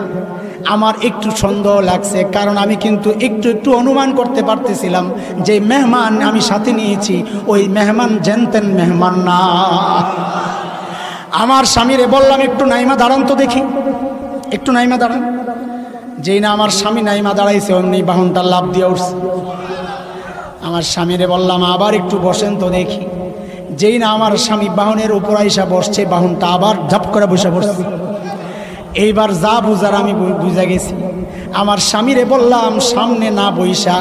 আমার একটু সন্দেহ লাগছে, কারণ আমি কিন্তু একটু একটু অনুমান করতে পারতেছিলাম যে মেহমান আমি সাথে নিয়েছি ওই মেহমান জেনতেন মেহমান না। আমার স্বামীরে বললাম, একটু নাইমা দাঁড়ান তো দেখি, একটু নাইমা দাঁড়ান। যেই না আমার স্বামী নাইমা দাঁড়াইছে, অমনি বাহনটা লাফ দিয়ে উঠছে। আমার স্বামীরে বললাম, আবার একটু বসেন তো দেখি। যেই না আমার স্বামী বাহনের উপর আইসা বসছে, বাহনটা আবার ঝাপ করে বসে পড়ছে। এইবার যা বুঝার আমি বুঝা গেছি। আমার স্বামীরে বললাম, সামনে না বইসা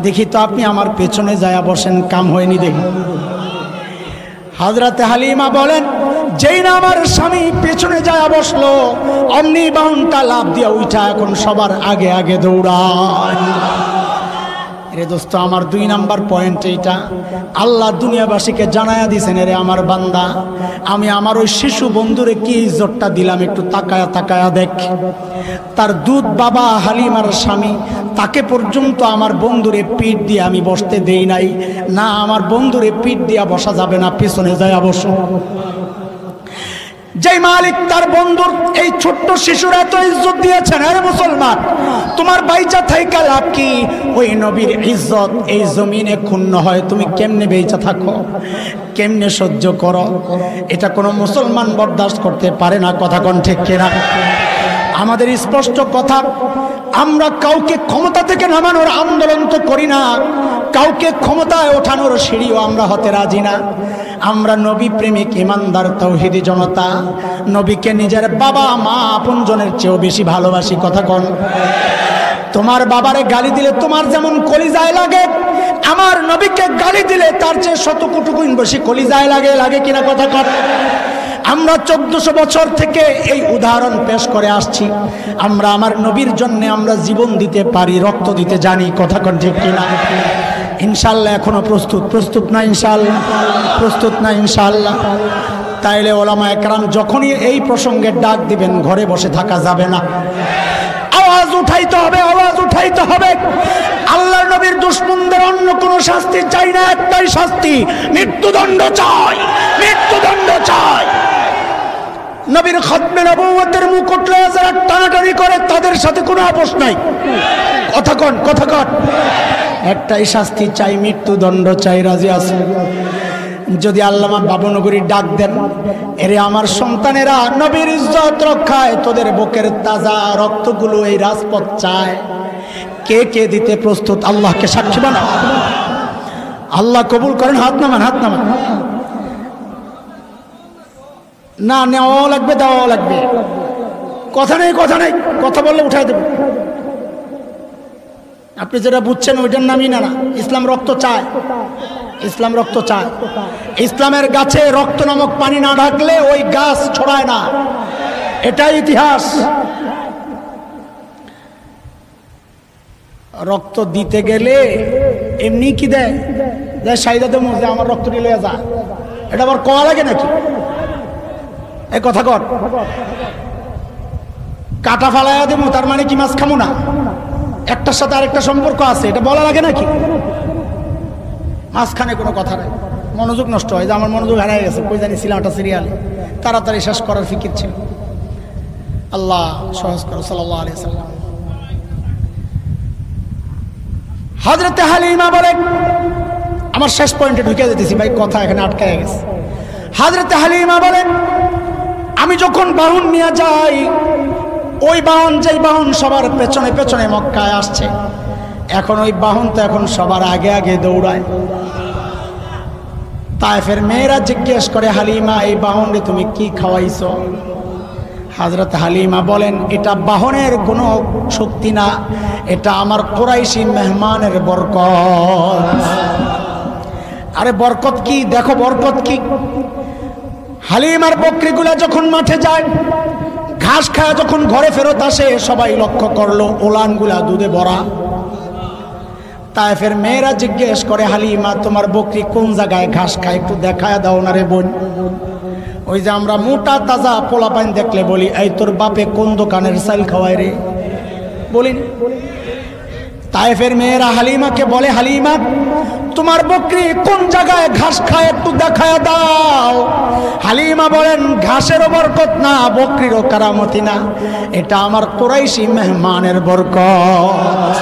দেখি তো আপনি আমার পেছনে যায়া বসেন, কাম হয়নি দেখি। হযরতে হালিমা বলেন, যেই না আমার স্বামী পেছনে যায়া বসলো, অমনি বাহনটা লাফ দিয়া উঠা এখন সবার আগে আগে দৌড়ায়। রে দোস্ত, আমার 2 নম্বর পয়েন্ট এইটা। আল্লাহ দুনিয়াবাসীকে জানায়া দিছেন, রে আমার বান্দা, আমি আমার ওই শিশু বন্ধুরে কি ইজ্জতটা দিলাম, একটু তাকায়া তাকায়া দেখ। তার দুধ বাবা হালিমার স্বামী, তাকে পর্যন্ত আমার বন্ধুরে পিঠ দিয়ে আমি বসতে দেই নাই। না, আমার বন্ধুরে পিঠ দিয়া বসা যাবে না, পেছনে যায়া বসো। যেই মালিক তার বন্ধুর এই ছোট্ট শিশুর এত ইজ্জত দিয়েছেন, আরে মুসলমান, তোমার বাইচা থাইকা লাভ কি? ওই নবীর ইজ্জত এই জমিনে ক্ষুণ্ণ হয়, তুমি কেমনে বেঁচে থাকো, কেমনে সহ্য করো? এটা কোনো মুসলমান বরদাস্ত করতে পারে না। কথা কোন ঠিক কিনা? আমাদের স্পষ্ট কথা, আমরা কাউকে ক্ষমতা থেকে নামানোর আন্দোলন তো করি না, কাউকে ক্ষমতায় ওঠানোর সিঁড়িও আমরা হতে রাজি না। আমরা নবী প্রেমিক ইমানদার তাওহীদি জনতা, নবীকে নিজের বাবা মা আপনজনের চেয়েও বেশি ভালোবাসি। কথা কোন? তোমার বাবারে গালি দিলে তোমার যেমন কলিজায় লাগে, আমার নবীকে গালি দিলে তার চেয়ে শত কোটি গুণ বেশি কলিজায় লাগে। লাগে কিনা? কথা কর। আমরা 1400 বছর থেকে এই উদাহরণ পেশ করে আসছি। আমরা আমার নবীর জন্য আমরা জীবন দিতে পারি, রক্ত দিতে জানি। কথা কোন ঠিক কিনা? ইনশাআল্লাহ এখনো প্রস্তুত? প্রস্তুত না ইনশাআল্লাহ? প্রস্তুত না ইনশাআল্লাহ? তাইলে ওলামা একরাম যখনই এই প্রসঙ্গে ডাক দিবেন, ঘরে বসে থাকা যাবে না, আওয়াজ উঠাইতে হবে, আওয়াজ উঠাইতে হবে। আল্লাহর নবীর দুশমনদের অন্য কোনো শাস্তি চাই না, একটাই শাস্তি, মৃত্যুদণ্ড চাই, মৃত্যুদণ্ড চাই। নবীর খতমে নবুয়তের মুকুট লয়ে যারা টানাটানি করে তাদের সাথে কোনো আপোষ নাই। কথা কন, কথা কন। একটাই শাস্তি চাই, মৃত্যুদণ্ড চাই। রাজি আছে? যদি আল্লামা বাবুনগরী ডাক দেন, এরে আমার সন্তানেরা, নবীর ইজ্জত রক্ষায় তোদের বুকের তাজা রক্তগুলো এই রাজপথ চায়, কে কে দিতে প্রস্তুত? আল্লাহকে সাক্ষী বানাও। আল্লাহ কবুল করেন। হাত নামান, হাত নামান। না, নেওয়াও লাগবে, দেওয়াও লাগবে। কথা নেই, কথা নেই, কথা বললে উঠাই দেব। আপনি যেটা বুঝছেন ওইটার নামই না। ইসলাম রক্ত চায়, ইসলাম রক্ত চায়। ইসলামের গাছে রক্ত নামক পানি না ঢাকলে ওই গাছ ছড়ায় না, এটাই ইতিহাস। রক্ত দিতে গেলে এমনি কি দেয়? সাইদা দেবো যে আমার রক্ত নিয়ে যা, এটা আবার কওয়া লাগে নাকি? এই কথা কর। কাটা ফালাইয়া দেবো তার মানে কি মাছ খামো না? একটার সাথে আরেকটা সম্পর্ক আছে, এটা বলা লাগে নাকি? মাঝখানে কোনো কথা নাই, মনোযোগ নষ্ট হয়। যে আমার মনোযোগ হারিয়ে গেছে, কই জানি সিনেমাটা সিরিয়ালে, তাড়াতাড়ি শেষ করার ফিকির ছিল। আল্লাহ সহজ করো। সাল্লাল্লাহু আলাইহি ওয়াসাল্লাম। হযরতে হালিমা বলেন, আমার শেষ পয়েন্টে ঢুকে যেতেছি ভাই, কথা এখানে আটকায় গেছে। হযরতে হালিমা বলেন, আমি যখন বাহন নিয়ে যাই, ওই বাহন, যেই বাহন সবার পেছনে পেছনে মক্কায় আসছে, এখন ওই বাহন তো এখন সবার আগে আগে দৌড়ায়। তায়েফের মেয়েরা জিজ্ঞেস করে, হালিমা এই বাহনে তুমি কি খাওয়াইছো? হযরত হালিমা বলেন, এটা বাহনের কোনো শক্তি না, এটা আমার কুরাইশি মেহমানের বরকত। আরে বরকত কি? দেখো বরকত কি। হালিমার বকরিগুলা যখন মাঠে যায়, ঘাস খায়, যখন ঘরে ফেরত আসে, সবাই লক্ষ্য করলো ওলানগুলা দুধে ভরা। তায়েফের মেয়েরা জিজ্ঞেস করে, হালিমা তোমার বকরি কোন জায়গায় ঘাস খায়, একটু দেখায় দাও না রে বোন। ওই যে আমরা মোটা তাজা পোলা পাইন দেখলে বলি, এই তোর বাপে কোন দোকানের চাল খাওয়ায় রে, বলিন। তায়েফের মেয়েরা হালিমাকে বলে, হালিমা তোমার বকরি কোন জায়গায় ঘাস খায়, একটু দেখায় দাও। হালিমা বলেন, ঘাসেরও বরকত না, বকরিরও কারামতি না, এটা আমার কুরাইশি মেহমানের বরকত।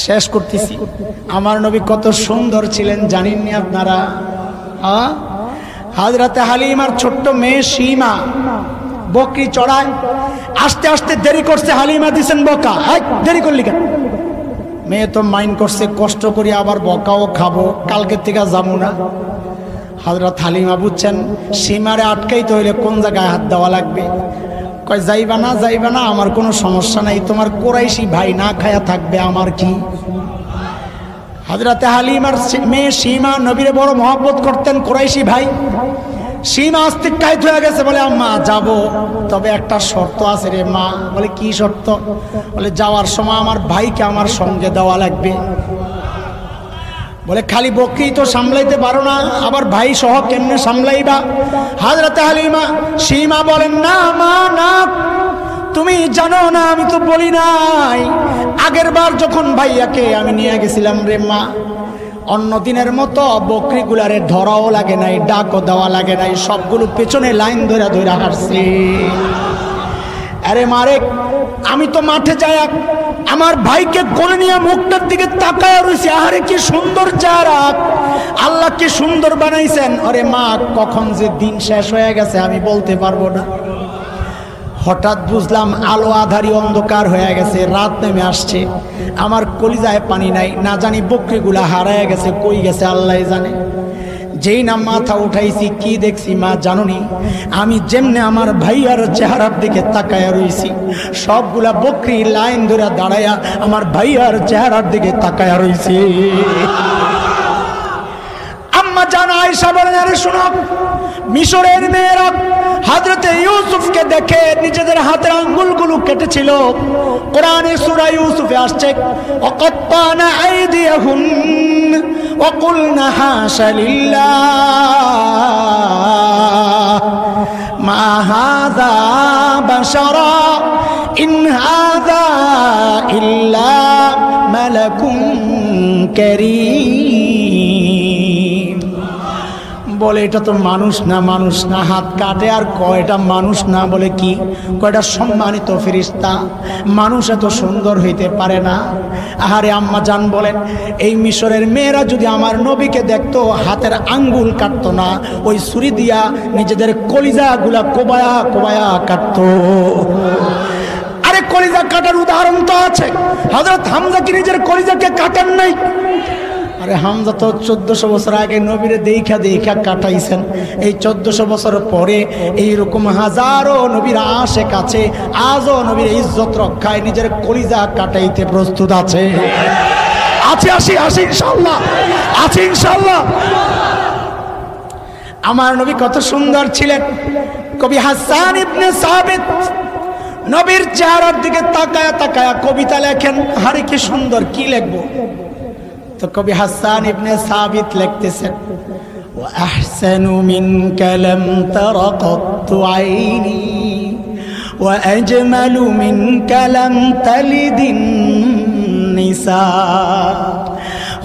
শেষ করতেছি। আমার নবী কত সুন্দর ছিলেন জানেননি আপনারা? হযরতে হালিমার ছোট্ট মেয়ে সীমা বকরি চড়ায়, আস্তে আস্তে দেরি করছে, হালিমা দিছেন বকা, দেরি করলি কেন? মেয়ে তো মাইন্ড করছে, কষ্ট করি আবার বকাও খাবো, কালকের থেকে যাবো না। হযরত হালিমা বুঝছেন সীমারে আটকাইতে হইলে কোন জায়গায় হাত দেওয়া লাগবে। কয়, যাইবা না, যাইবা না, আমার কোনো সমস্যা নাই, তোমার কুরাইশি ভাই না খায়া থাকবে, আমার কি? হযরতে হালিমার মেয়ে সীমা নবীরে বড় মহব্বত করতেন, কুরাইশি ভাই। সীমা আস্তিকায়িত হয়ে গেছে, বলে আম্মা যাব, তবে একটা শর্ত আছে রে মা। বলে কি শর্ত? বলে যাওয়ার সময় আমার ভাইকে আমার সঙ্গে দেওয়া লাগবে। বলে খালি বকরি তো সামলাইতে পারো না, আবার ভাই সহ কেমনে সামলাইবা? হযরতে হালিমা সীমা বলেন, না মা না, তুমি জানো না, আমি তো বলি নাই, আগের বার যখন ভাইয়াকে আমি নিয়ে গেছিলাম রে মা, অন্য দিনের মতো বকরিগুলারে ধরাও লাগে নাই, ডাকও দেওয়া লাগে নাই, সবগুলো পেছনে লাইন ধরে ধরে হাঁটছে। আরে মারে, আমি তো মাঠে যাই, আমার ভাইকে কোলে নিয়ে মুখটার দিকে তাকায় রয়েছে, আরে কি সুন্দর চেহারা, আল্লাহ কি সুন্দর বানাইছেন। আরে মা, কখন যে দিন শেষ হয়ে গেছে আমি বলতে পারবো না। হঠাৎ বুঝলাম আলো আধারি অন্ধকার হয়ে গেছে, রাত নেমে আসছে। আমার কলিজায় পানি নাই, না জানি বকরিগুলা হারায় গেছে, কই গেছে আল্লাহ জানে। যেই না মাথা উঠাইছি, কি দেখছি মা জানুনি? আমি যেমনে আমার ভাইয়ার চেহারার দিকে তাকায়া রইছি, সবগুলা বকরি লাইন ধরে দাঁড়ায়া আমার ভাইয়ার চেহারার দিকে তাকায়া রইছি। আম্মা জান আয়েশা বলেন, আরে শোনো, মিশরের মেয়েরা হযরতে ইউসুফকে দেখে নিজেদের হাতের আঙ্গুলগুলো কেটেছিল। কোরআনে সূরা ইউসুফে আসছে, ওয়াকাত্তানা আইদিয়াহুম ওয়া কুলনা হাশা লিল্লাহ মা হাযা বাশারা ইন হাযা ইল্লা মালাকুন কারীম। বলে এটা তো মানুষ না, মানুষ না, হাত কাটে আর কয়টা মানুষ না, বলে কি কয়টা সম্মানিত ফেরেশতা, মানুষ এত সুন্দর হইতে পারে না। আহারে আম্মা জান বলেন, এই মিশরের মেয়েরা যদি আমার নবীকে দেখতো, হাতের আঙ্গুল কাটতো না, ওই ছুরি দিয়া নিজেদের কলিজাগুলা কোবায়া কোবায়া কাটতো। আরে কলিজা কাটার উদাহরণ তো আছে, হযরত হামজা কি নিজের কলিজাকে কাটেন নাই? আরে হামজা তো 1400 বছর আগে নবীরে দেখা দেখা কাটাইছেন। এই 1400 বছর পরে এইরকম হাজারো নবীর আশেক আছে, আজও নবীর ইজ্জত রক্ষায় নিজের কলিজা কাটাইতে প্রস্তুত আছে। আছে আসি ইনশাআল্লাহ, আছে ইনশাআল্লাহ। আমার নবী কত সুন্দর ছিলেন। কবি হাসান ইবনে সাবিত নবীর চেহারার দিকে তাকায়া তাকায়া কবিতা লেখেন। আরে কি সুন্দর, কি লিখবো? তো কবি হাসান ইবনে সাবিত লিখতেছেন, ওয়া আহসানু মিনকা লাম তারা কাত্তু আইনি ওয়া আজমালু মিনকা লাম তালিদিন নিসা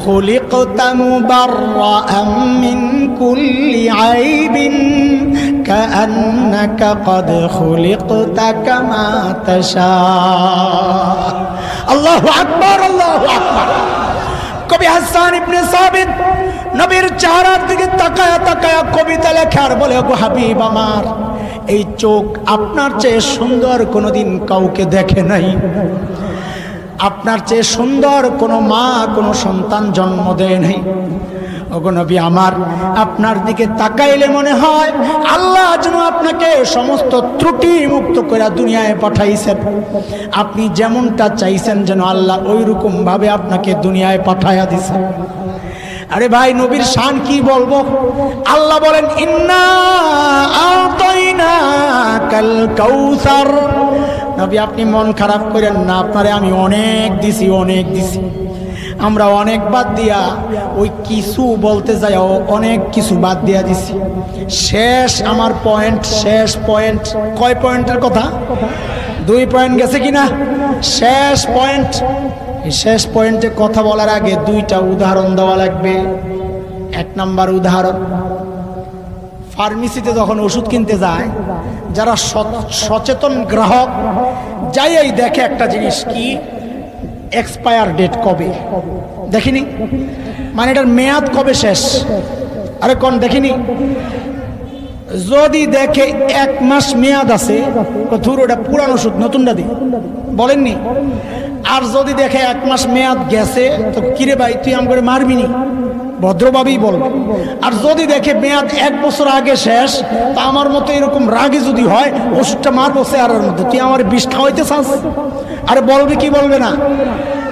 খুলিকতা মুবাররাআন মিন কুল্লি আইবিন কাআন্নাকা ক্বাদ খুলিকতা কামা তাশা। আল্লাহু আকবার, আল্লাহু আকবার। কবি হাসান ইবনে সাবিত নবীর চেহারার দিকে তাকায়া তাকায়া কবিতা লেখার বলে, গো হাবিব আমার, এই চোখ আপনার চেয়ে সুন্দর কোনোদিন কাউকে দেখে নাই। আপনার চেয়ে সুন্দর কোনো মা কোনো সন্তান জন্ম দেয় নাই। ওগো নবী আমার, আপনার দিকে তাকাইলে মনে হয় আল্লাহ যেন আপনাকে সমস্ত ত্রুটি মুক্ত করে দুনিয়ায় পাঠাইছেন। আপনি যেমনটা চাইছেন যেন আল্লাহ ওই রকম ভাবে আপনাকে দুনিয়ায় পাঠায়া দিছেন। আরে ভাই, নবীর শান কি বলবো? আল্লাহ বলেন, ইন্না আতাইনাকাল কাউসার। নবী আপনি মন খারাপ করেন না, আপনারে আমি অনেক দিছি, অনেক দিছি। আমরা অনেক বাদ দিয়া ওই কিছু বলতে যাই অনেক কিছু বাদ দিয়া দিছি। শেষ আমার পয়েন্ট, শেষ পয়েন্ট। কয় পয়েন্টের কথা? 2 পয়েন্ট গেছে কিনা? শেষ পয়েন্ট। এই শেষ পয়েন্টে কথা বলার আগে 2টা উদাহরণ দেওয়া লাগবে। 1 নাম্বার উদাহরণ, ফার্মেসিতে যখন ওষুধ কিনতে যায়, যারা সচেতন গ্রাহক যাই দেখে একটা জিনিস, কি এক্সপায়ার ডেট কবে, দেখিনি? মানে এটার মেয়াদ কবে শেষ। আরে কোন দেখিনি? যদি দেখে 1 মাস মেয়াদ আছে, ধুর ওটা পুরানো ওষুধ, নতুনটা দি, বলেননি? আর যদি দেখে 1 মাস মেয়াদ গেছে, তো কিরে ভাই তুই আম করে মারবি নি, ভদ্রভাবেই বলবে। আর যদি দেখে মেয়াদ 1 বছর আগে শেষ, তা আমার মতো এরকম রাগে যদি হয়, ওষুধটা মারবো চেয়ারের মধ্যে, তুই আমার বিষ খাওয়াইতে চাস? আরে বলবে কি বলবে না?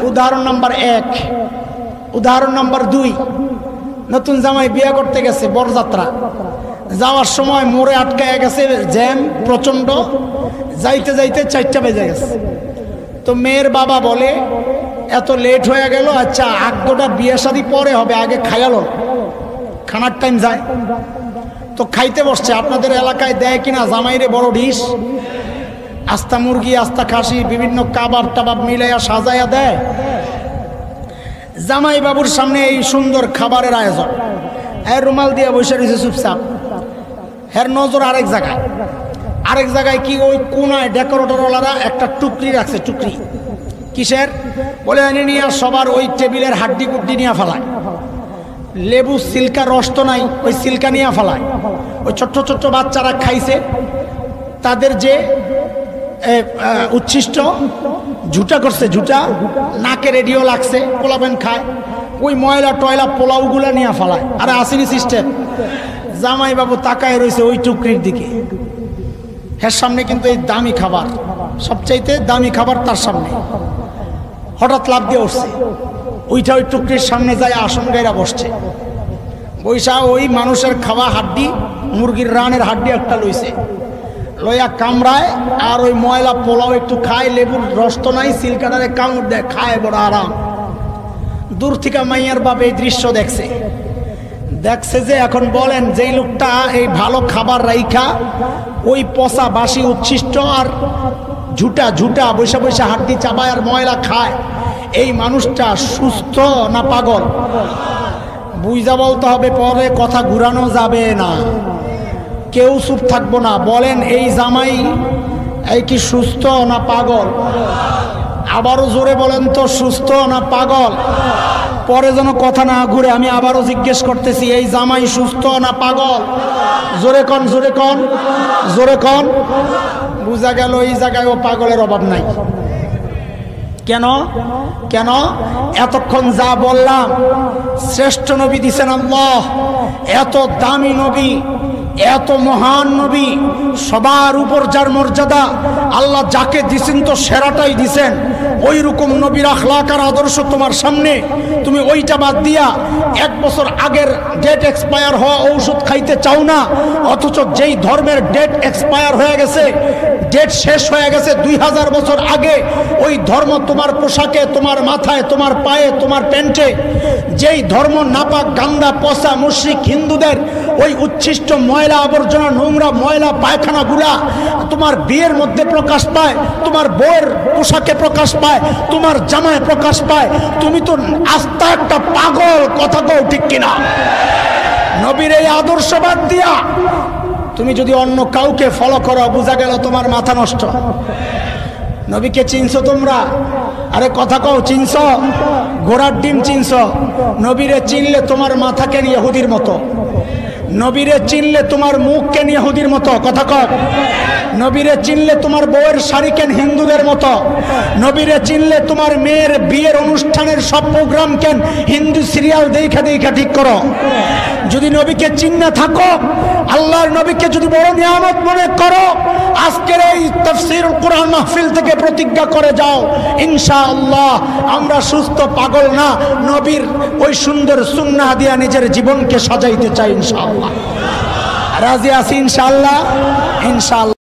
উদাহরণ নাম্বার 1। উদাহরণ নাম্বার 2, নতুন জামাই বিয়ে করতে গেছে, বরযাত্রা, যাওয়ার সময় মোড়ে আটকায় গেছে, জ্যাম প্রচন্ড, যাইতে যাইতে 4টা বেজে গেছে। তো মেয়ের বাবা বলে, এত লেট হয়ে গেল, আচ্ছা আগটা বিয়ে শাদী পরে হবে, আগে খাইয়ালো, খানার টাইম যায়। তো খাইতে বসছে। আপনাদের এলাকায় দেয় কিনা জামাইরে বড় ডিশ, আস্তা মুরগি, আস্তা খাসি, বিভিন্ন কাবাব টাবাব মিলাইয়া সাজাইয়া দেয়। জামাই বাবুর সামনে এই সুন্দর খাবারের আয়োজন, এর রুমাল দিয়ে বসে রয়েছে চুপচাপ। এর নজর আরেক জায়গায়, আরেক জায়গায় কি ওই কোনায় ডেকোরেটরওয়ালারা একটা টুকরি রাখছে। টুকরি কিসের? বলে এনে নিয়ে সবার ওই টেবিলের হাড্ডি কুড্ডি নিয়ে ফেলায়। লেবু সিল্কা রস তো নাই, ওই সিল্কা নিয়ে ফেলায়। ওই ছোট্ট ছোট্ট বাচ্চারা খাইছে, তাদের যে উচ্ছিষ্ট ঝুটা করছে, ঝুটা নাকে রেডিও লাগছে, পোলাবেন খায়, ওই ময়লা টয়লা পোলাওগুলা নিয়ে ফালায়। আরে আসেনি সিস্টেম। জামাই বাবু তাকায় রয়েছে ওই টুকরির দিকে, এর সামনে কিন্তু এই দামি খাবার, সবচাইতে দামি খাবার তার সামনে। হঠাৎ লাফ দিয়ে উঠছে, ওইটা ওই টুকরির সামনে যায় আসন গাইরা বসছে। বৈশা ওই মানুষের খাওয়া হাড্ডি, মুরগির রানের হাড্ডি একটা লইছে, লইয়া কামড়ায় আর ওই ময়লা পোলাও একটু খায়, লেবুর রস তো নাই, সিলকাটারে কামড় দেয়, খায় বড় আরাম। দূর থেকে মাইয়ার বাপ এই দৃশ্য দেখছে, দেখছে যে এখন বলেন যেই লোকটা এই ভালো খাবার রাইখা ওই পচা বাসি উচ্ছিষ্ট আর ঝুটা ঝুটা বৈশা বৈশা হাড্ডি চাবায় আর ময়লা খায়, এই মানুষটা সুস্থ না পাগল? বুঝা বলতে হবে, পরে কথা ঘুরানো যাবে না, কেউ চুপ থাকবো না। বলেন এই জামাই এই কি সুস্থ না পাগল? আবারও জোরে বলেন তো, সুস্থ না পাগল? পরে যেন কথা না ঘুরে, আমি আবারও জিজ্ঞেস করতেছি, এই জামাই সুস্থ না পাগল? জোরে কন, জোরে কন, জোরে কন। বুঝা গেল এই জায়গায় ও পাগলের অভাব নাই। কেন? কেন? এতক্ষণ যা বললাম, শ্রেষ্ঠ নবী দিছেন আল্লাহ, এত দামি নবী, এত মহান নবী, সবার উপর যার মর্যাদা, আল্লাহ যাকে দিছেন তো সেরাটাই দিছেন। ওই রকম নবীর আখলাক আর আদর্শ তোমার সামনে, তুমি ওইটা বাদ দিয়া 1 বছর আগের ডেট এক্সপায়ার হওয়া ঔষধ খাইতে চাও না, অথচ যেই ধর্মের ডেট এক্সপায়ার হয়ে গেছে, ডেট শেষ হয়ে গেছে 2000 বছর আগে, ওই ধর্ম তোমার পোশাকে, তোমার মাথায়, তোমার পায়ে, তোমার প্যান্টে, যেই ধর্ম নাপাক, গান্দা, পচা, মুশরিক হিন্দুদের ওই উচ্ছিষ্ট ময়লা আবর্জনা, নোংরা ময়লা পায়খানাগুলা তোমার বিয়ের মধ্যে প্রকাশ পায়, তোমার বউয়ের পোশাকে প্রকাশ পায়, তোমার জামায় প্রকাশ পায়, তুমি তো আস্তা একটা পাগল। কথা কও ঠিক কিনা? নবীর এই আদর্শ বাদ দিয়া তুমি যদি অন্য কাউকে ফলো করো, বোঝা গেল তোমার মাথা নষ্ট। নবীকে চিনছো তোমরা? আরে কথা কও, চিনছো? ঘোড়ার ডিম চিনছো? নবীরে চিনলে তোমার মাথাকে নিয়ে ইহুদির মতো, নবীরে চিনলে তোমার মুখ কেন ইহুদির মতো? কথা কও। নবীরে চিনলে তোমার বউয়ের শাড়ি কেন হিন্দুদের মতো? নবীরে চিনলে তোমার মেয়ের বিয়ের অনুষ্ঠানের সব প্রোগ্রাম কেন হিন্দু সিরিয়াল দেখা দেখা ঠিক করো? যদি নবীকে চিন্না থাকো, আল্লাহর নবীকে যদি বড় নিয়ামত মনে করো, আজকের এই তাফসীরুল কুরআন মাহফিল থেকে প্রতিজ্ঞা করে যাও, ইনশাআল্লাহ আমরা সুস্থ, পাগল না, নবীর ওই সুন্দর সুন্নাহ দিয়া নিজের জীবনকে সাজাইতে চাই ইনশাআল্লাহ। রাজি আছি ইনশাআল্লাহ? ইনশাআল্লাহ।